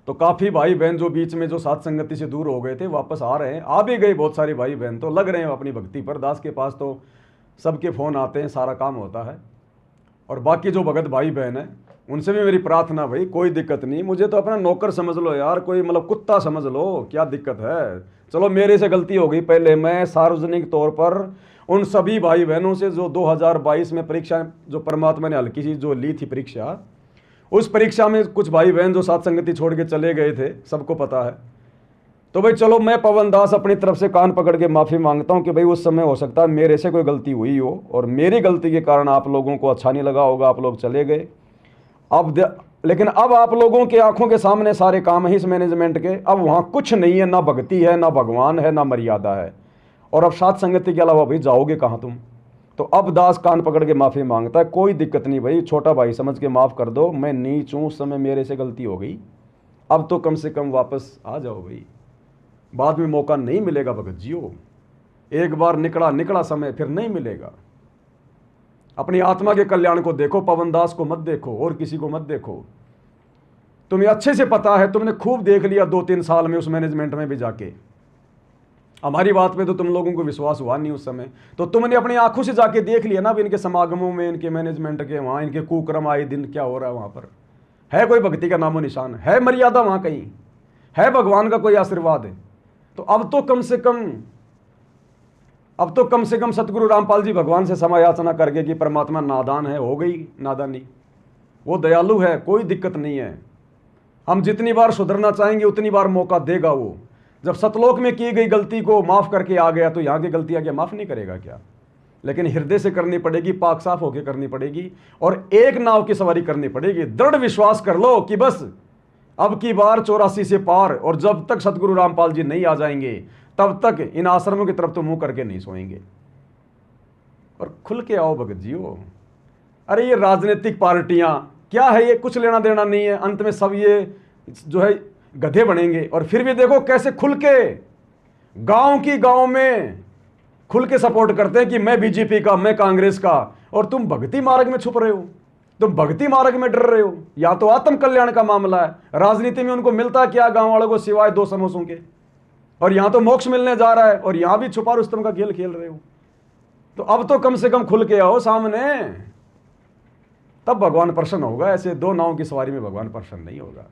तो काफ़ी भाई बहन जो बीच में जो साथ संगति से दूर हो गए थे वापस आ रहे हैं, आ भी गए बहुत सारे भाई बहन, तो लग रहे हैं अपनी भक्ति पर। दास के पास तो सबके फ़ोन आते हैं, सारा काम होता है। और बाकी जो भगत भाई बहन है उनसे भी मेरी प्रार्थना, भाई कोई दिक्कत नहीं, मुझे तो अपना नौकर समझ लो यार, कोई मतलब कुत्ता समझ लो, क्या दिक्कत है। चलो मेरे से गलती हो गई पहले, मैं सार्वजनिक तौर पर उन सभी भाई बहनों से जो 2022 में परीक्षा जो परमात्मा ने हल्की सी जो ली थी परीक्षा, उस परीक्षा में कुछ भाई बहन जो साथ संगति छोड़ के चले गए थे, सबको पता है। तो भाई चलो मैं पवन दास अपनी तरफ से कान पकड़ के माफ़ी मांगता हूं कि भाई उस समय हो सकता है मेरे से कोई गलती हुई हो और मेरी गलती के कारण आप लोगों को अच्छा नहीं लगा होगा, आप लोग चले गए। लेकिन अब आप लोगों के आंखों के सामने सारे काम है इस मैनेजमेंट के, अब वहाँ कुछ नहीं है, ना भक्ति है, ना भगवान है, ना मर्यादा है। और अब साथ संगति के अलावा भाई जाओगे कहाँ तुम। तो अब दास कान पकड़ के माफ़ी मांगता है, कोई दिक्कत नहीं भाई, छोटा भाई समझ के माफ़ कर दो, मैं नीच हूँ, उस समय मेरे से गलती हो गई, अब तो कम से कम वापस आ जाओ भाई, बाद में मौका नहीं मिलेगा भगत जियो। एक बार निकला समय फिर नहीं मिलेगा। अपनी आत्मा के कल्याण को देखो, पवन दास को मत देखो और किसी को मत देखो। तुम्हें अच्छे से पता है, तुमने खूब देख लिया 2-3 साल में उस मैनेजमेंट में भी जाके। हमारी बात पे तो तुम लोगों को विश्वास हुआ नहीं उस समय, तो तुमने अपनी आंखों से जाके देख लिया ना अब इनके समागमों में, इनके मैनेजमेंट के वहाँ इनके कुक्रम आए दिन क्या हो रहा है वहाँ पर। है कोई भक्ति का नामो निशान, है मर्यादा वहाँ कहीं, है भगवान का कोई आशीर्वाद है। तो अब तो कम से कम सतगुरु रामपाल जी भगवान से क्षमा याचना करके कि परमात्मा नादान है, हो गई नादानी, वो दयालु है, कोई दिक्कत नहीं है। हम जितनी बार सुधरना चाहेंगे उतनी बार मौका देगा वो। जब सतलोक में की गई गलती को माफ़ करके आ गया तो यहाँ की गलतियाँ क्या माफ़ नहीं करेगा क्या। लेकिन हृदय से करनी पड़ेगी, पाक साफ होकर करनी पड़ेगी और एक नाव की सवारी करनी पड़ेगी। दृढ़ विश्वास कर लो कि बस अब की बार 84 से पार, और जब तक सतगुरु रामपाल जी नहीं आ जाएंगे तब तक इन आश्रमों की तरफ तो मुंह करके नहीं सोएंगे। और खुल के आओ भगत जियो। अरे ये राजनीतिक पार्टियां क्या है, ये कुछ लेना देना नहीं है, अंत में सब ये जो है गधे बनेंगे। और फिर भी देखो कैसे खुल के गांव में खुल के सपोर्ट करते हैं कि मैं बीजेपी का, मैं कांग्रेस का, और तुम भक्ति मार्ग में छुप रहे हो, तुम भक्ति मार्ग में डर रहे हो। या तो आत्म कल्याण का मामला है, राजनीति में उनको मिलता क्या गांव वालों को सिवाय 2 समोसों के, और यहां तो मोक्ष मिलने जा रहा है और यहां भी छुपा रुस्तम का खेल खेल रहे हो। तो अब तो कम से कम खुल के आओ सामने, तब भगवान प्रसन्न होगा। ऐसे 2 नाव की सवारी में भगवान प्रसन्न नहीं होगा।